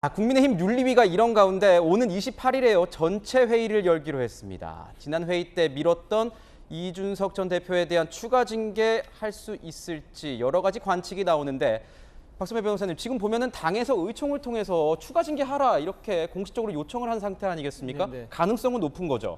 국민의힘 윤리위가 이런 가운데 오는 28일에요. 전체 회의를 열기로 했습니다. 지난 회의 때 미뤘던 이준석 전 대표에 대한 추가 징계할 수 있을지 여러 가지 관측이 나오는데 박선배 변호사님, 지금 보면은 당에서 의총을 통해서 추가 징계하라 이렇게 공식적으로 요청을 한 상태 아니겠습니까? 네네. 가능성은 높은 거죠.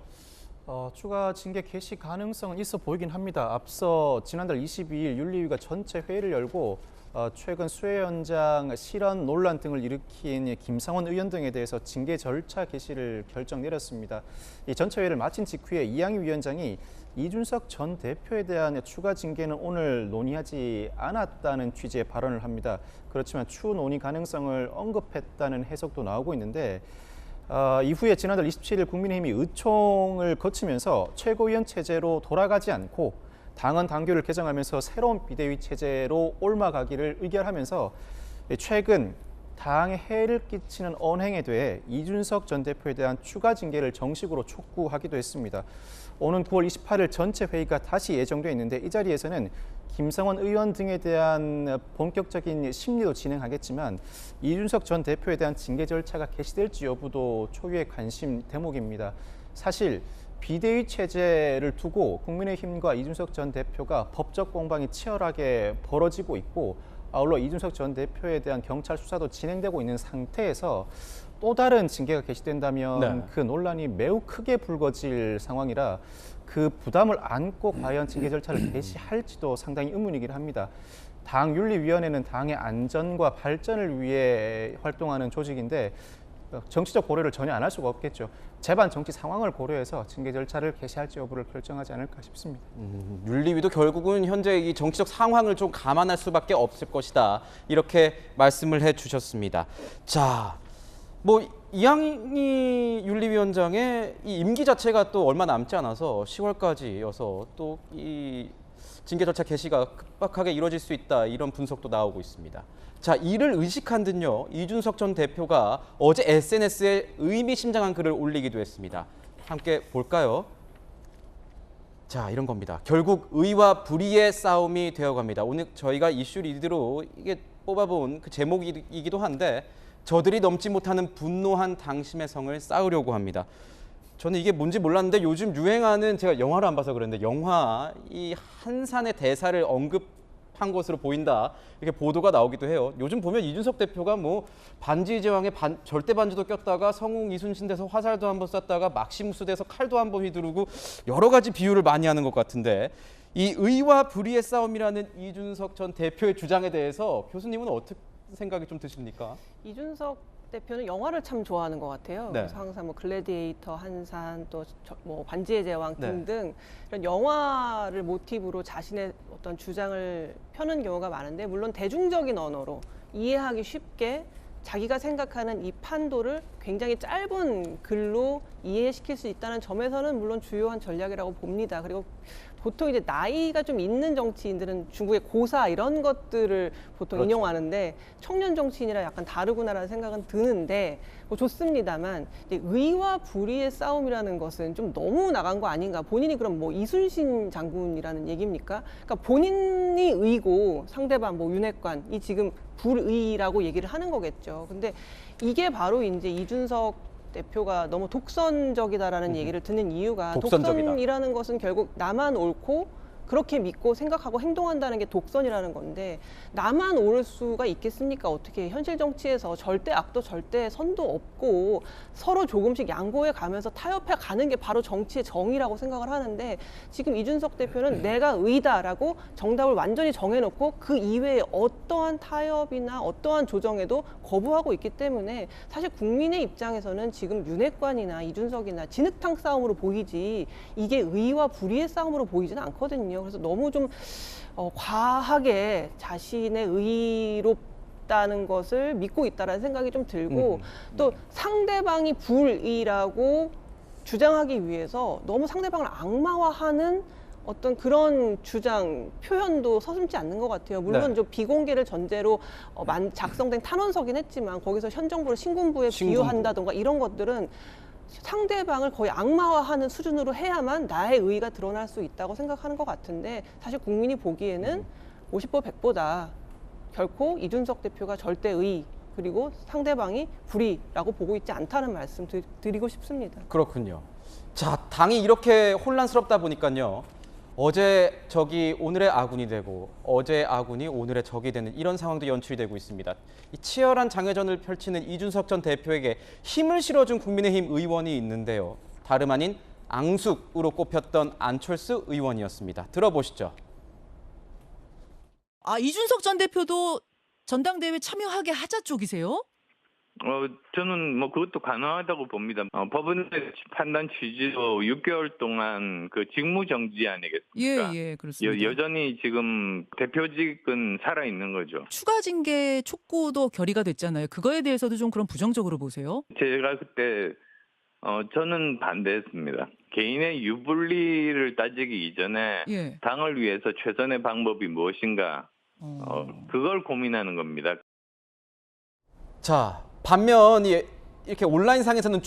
추가 징계 개시 가능성은 있어 보이긴 합니다. 앞서 지난달 22일 윤리위가 전체 회의를 열고 최근 수해 현장 실언 논란 등을 일으킨 김상원 의원 등에 대해서 징계 절차 개시를 결정 내렸습니다. 이 전체 회의를 마친 직후에 이양희 위원장이 이준석 전 대표에 대한 추가 징계는 오늘 논의하지 않았다는 취지의 발언을 합니다. 그렇지만 추후 논의 가능성을 언급했다는 해석도 나오고 있는데 이후에 지난달 27일 국민의힘이 의총을 거치면서 최고위원 체제로 돌아가지 않고 당헌 당규를 개정하면서 새로운 비대위 체제로 옮아가기를 의결하면서 최근 당에 해를 끼치는 언행에 대해 이준석 전 대표에 대한 추가 징계를 정식으로 촉구하기도 했습니다. 오는 9월 28일 전체 회의가 다시 예정돼 있는데 이 자리에서는 김상원 의원 등에 대한 본격적인 심리도 진행하겠지만 이준석 전 대표에 대한 징계 절차가 개시될지 여부도 초유의 관심 대목입니다. 사실 비대위 체제를 두고 국민의힘과 이준석 전 대표가 법적 공방이 치열하게 벌어지고 있고 아울러 이준석 전 대표에 대한 경찰 수사도 진행되고 있는 상태에서 또 다른 징계가 개시된다면 그 논란이 매우 크게 불거질 상황이라 그 부담을 안고 과연 징계 절차를 개시할지도 상당히 의문이긴 합니다. 당 윤리위원회는 당의 안전과 발전을 위해 활동하는 조직인데 정치적 고려를 전혀 안 할 수가 없겠죠. 재반 정치 상황을 고려해서 징계 절차를 개시할지 여부를 결정하지 않을까 싶습니다. 윤리위도 결국은 현재 이 정치적 상황을 좀 감안할 수밖에 없을 것이다. 이렇게 말씀을 해주셨습니다. 자, 이양희 윤리위원장의 이 임기 자체가 또 얼마 남지 않아서 10월까지여서 또 이 징계 절차 개시가 급박하게 이루어질 수 있다, 이런 분석도 나오고 있습니다. 자, 이를 의식한 듯요, 이준석 전 대표가 어제 SNS에 의미심장한 글을 올리기도 했습니다. 함께 볼까요? 자, 이런 겁니다. 결국 의와 불의의 싸움이 되어갑니다. 오늘 저희가 이슈 리드로 이게 뽑아본 그 제목이기도 한데, 저들이 넘지 못하는 분노한 당심의 성을 쌓으려고 합니다. 저는 이게 뭔지 몰랐는데 요즘 유행하는, 제가 영화를 안 봐서 그런데 영화 이 한산의 대사를 언급한 것으로 보인다, 이렇게 보도가 나오기도 해요. 요즘 보면 이준석 대표가 반지의 제왕에 절대 반지도 꼈다가 성웅 이순신 돼서 화살도 한번 쐈다가 막시무스 돼서 칼도 한번 휘두르고 여러 가지 비유를 많이 하는 것 같은데, 이 의와 불의의 싸움이라는 이준석 전 대표의 주장에 대해서 교수님은 어떻게 생각이 좀 드십니까? 이준석 대표는 영화를 참 좋아하는 것 같아요. 네. 그래서 항상 글래디에이터, 한산, 또 반지의 제왕 등등 이런 영화를 모티브로 자신의 어떤 주장을 펴는 경우가 많은데, 물론 대중적인 언어로 이해하기 쉽게 자기가 생각하는 이 판도를 굉장히 짧은 글로 이해시킬 수 있다는 점에서는 물론 주요한 전략이라고 봅니다. 그리고 보통 이제 나이가 좀 있는 정치인들은 중국의 고사 이런 것들을 보통 그렇죠. 인용하는데, 청년 정치인이라 약간 다르구나라는 생각은 드는데 좋습니다만, 의와 불의의 싸움이라는 것은 좀 너무 나간 거 아닌가. 본인이 그럼 이순신 장군이라는 얘기입니까? 그러니까 본인이 의고 상대방 윤핵관이 지금 불의라고 얘기를 하는 거겠죠. 근데 이게 바로 이제 이준석 대표가 너무 독선적이다라는 얘기를 듣는 이유가, 독선적이다. 독선이라는 것은 결국 나만 옳고 그렇게 믿고 생각하고 행동한다는 게 독선이라는 건데, 나만 옳을 수가 있겠습니까? 어떻게 현실 정치에서 절대 악도 절대 선도 없고 서로 조금씩 양보해 가면서 타협해 가는 게 바로 정치의 정의라고 생각을 하는데, 지금 이준석 대표는 내가 의다라고 정답을 완전히 정해놓고 그 이외에 어떠한 타협이나 어떠한 조정에도 거부하고 있기 때문에 사실 국민의 입장에서는 지금 윤핵관이나 이준석이나 진흙탕 싸움으로 보이지 이게 의와 불의의 싸움으로 보이지는 않거든요. 그래서 너무 좀 과하게 자신의 의롭다는 것을 믿고 있다는 생각이 좀 들고, 또 상대방이 불의라고 주장하기 위해서 너무 상대방을 악마화하는 어떤 그런 주장, 표현도 서슴지 않는 것 같아요. 물론 좀 비공개를 전제로 작성된 탄원서긴 했지만 거기서 현 정부를 신군부에 비유한다던가 이런 것들은 상대방을 거의 악마화하는 수준으로 해야만 나의 의의가 드러날 수 있다고 생각하는 것 같은데, 사실 국민이 보기에는 50보 100보다 결코 이준석 대표가 절대 그리고 상대방이 불의라고 보고 있지 않다는 말씀 드리고 싶습니다. 그렇군요. 자, 당이 이렇게 혼란스럽다 보니까요. 어제 적이 오늘의 아군이 되고 어제 아군이 오늘의 적이 되는 이런 상황도 연출이 되고 있습니다. 이 치열한 장외전을 펼치는 이준석 전 대표에게 힘을 실어준 국민의힘 의원이 있는데요. 다름 아닌 앙숙으로 꼽혔던 안철수 의원이었습니다. 들어보시죠. 이준석 전 대표도 전당대회 참여하게 하자 쪽이세요? 저는 뭐 그것도 가능하다고 봅니다. 법원의 판단 취지로 6개월 동안 그 직무 정지 아니겠습니까? 예, 그렇습니다. 여전히 지금 대표직은 살아 있는 거죠. 추가 징계 촉구도 결의가 됐잖아요. 그거에 대해서도 좀 그런 부정적으로 보세요? 제가 그때 저는 반대했습니다. 개인의 유불리를 따지기 이전에 예. 당을 위해서 최선의 방법이 무엇인가 그걸 고민하는 겁니다. 자, 반면 이렇게 온라인상에서는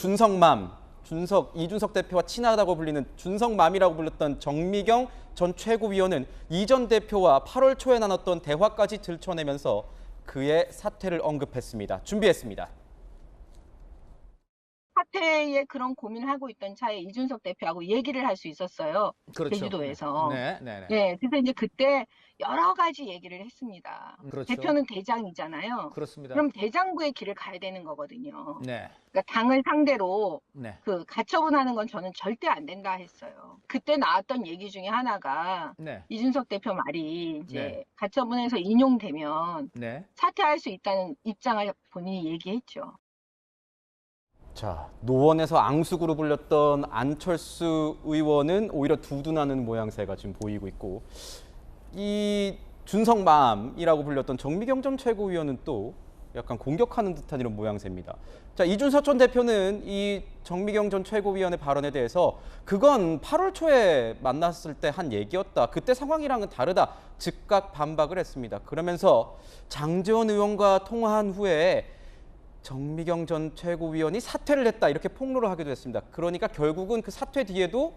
이준석 대표와 친하다고 불리는 준석맘이라고 불렸던 정미경 전 최고위원은 이 전 대표와 8월 초에 나눴던 대화까지 들춰내면서 그의 사퇴를 언급했습니다. 준비했습니다. 사퇴에 그런 고민을 하고 있던 차에 이준석 대표하고 얘기를 할 수 있었어요. 그렇죠. 제주도에서. 네. 네, 그래서 이제 그때 여러 가지 얘기를 했습니다. 그렇죠. 대표는 대장이잖아요. 그렇습니다. 그럼 대장부의 길을 가야 되는 거거든요. 네. 그러니까 당을 상대로 네. 그 가처분하는 건 저는 절대 안 된다 했어요. 그때 나왔던 얘기 중에 하나가 네. 이준석 대표 말이 이제 네. 가처분에서 인용되면 네. 사퇴할 수 있다는 입장을 본인이 얘기했죠. 자, 노원에서 앙숙으로 불렸던 안철수 의원은 오히려 두둔하는 모양새가 지금 보이고 있고 이 준석맘이라고 불렸던 정미경 전 최고위원은 또 약간 공격하는 듯한 이런 모양새입니다. 자, 이준석 전 대표는 이 정미경 전 최고위원의 발언에 대해서 그건 8월 초에 만났을 때 한 얘기였다. 그때 상황이랑은 다르다. 즉각 반박을 했습니다. 그러면서 장제원 의원과 통화한 후에 정미경 전 최고위원이 사퇴를 했다 이렇게 폭로를 하기도 했습니다. 그러니까 결국은 그 사퇴 뒤에도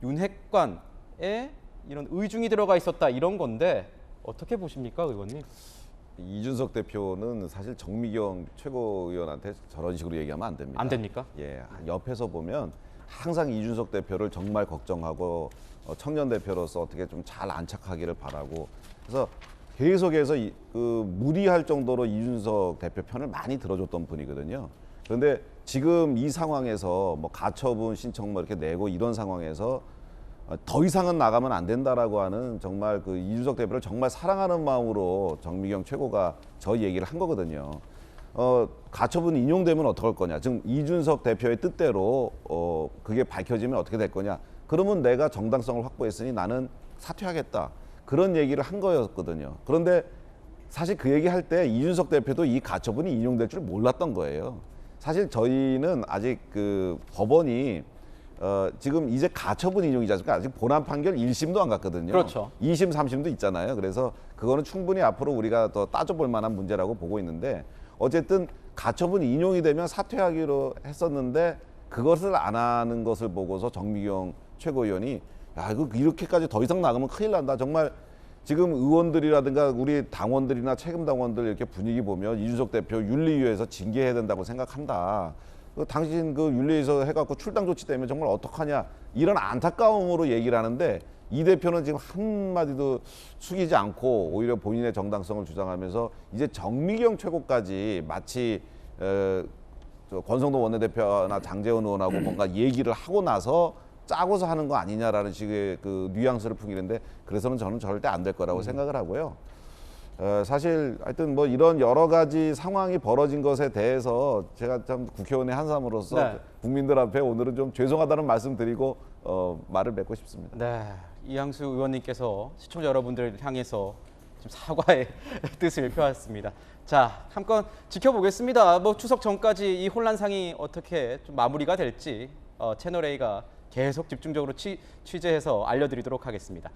윤핵관에 이런 의중이 들어가 있었다 이런 건데 어떻게 보십니까, 의원님? 이준석 대표는 사실 정미경 최고위원한테 저런 식으로 얘기하면 안 됩니다. 안 됩니까? 예, 옆에서 보면 항상 이준석 대표를 정말 걱정하고 청년 대표로서 어떻게 좀 잘 안착하기를 바라고 그래서 계속해서 무리할 정도로 이준석 대표 편을 많이 들어줬던 분이거든요. 그런데 지금 이 상황에서 뭐 가처분 신청 뭐 이렇게 내고 이런 상황에서 더 이상은 나가면 안 된다라고 하는 정말 그 이준석 대표를 정말 사랑하는 마음으로 정미경 최고가 저 얘기를 한 거거든요. 가처분 인용되면 어떡할 거냐. 지금 이준석 대표의 뜻대로 그게 밝혀지면 어떻게 될 거냐. 그러면 내가 정당성을 확보했으니 나는 사퇴하겠다. 그런 얘기를 한 거였거든요. 그런데 사실 그 얘기할 때 이준석 대표도 이 가처분이 인용될 줄 몰랐던 거예요. 사실 저희는 아직 그 법원이 지금 이제 가처분 인용이지 않습니까? 아직 본안 판결 1심도 안 갔거든요. 그렇죠. 2심, 3심도 있잖아요. 그래서 그거는 충분히 앞으로 우리가 더 따져볼 만한 문제라고 보고 있는데 어쨌든 가처분 인용이 되면 사퇴하기로 했었는데 그것을 안 하는 것을 보고서 정미경 최고위원이 야, 이거 이렇게까지 더 이상 나가면 큰일 난다. 정말 지금 의원들이라든가 우리 당원들이나 책임 당원들 이렇게 분위기 보면 이준석 대표 윤리위에서 징계해야 된다고 생각한다. 당신 그 윤리위에서 해갖고 출당 조치 때문에 정말 어떡하냐. 이런 안타까움으로 얘기를 하는데 이 대표는 지금 한마디도 숙이지 않고 오히려 본인의 정당성을 주장하면서 이제 정미경 최고까지 마치 권성동 원내대표나 장제원 의원하고 뭔가 얘기를 하고 나서 짜고서 하는 거 아니냐라는 식의 그 뉘앙스를 풍기는데 그래서는 저는 절대 안 될 거라고 생각을 하고요. 사실 하여튼 뭐 이런 여러 가지 상황이 벌어진 것에 대해서 제가 참 국회의원의 한 사람으로서 네. 국민들 앞에 오늘은 좀 죄송하다는 말씀 드리고 말을 맺고 싶습니다. 네, 이항수 의원님께서 시청자 여러분들을 향해서 지금 사과의 뜻을 표했습니다. 자, 한번 지켜보겠습니다. 뭐 추석 전까지 이 혼란상이 어떻게 좀 마무리가 될지 채널A가 계속 집중적으로 취재해서 알려드리도록 하겠습니다.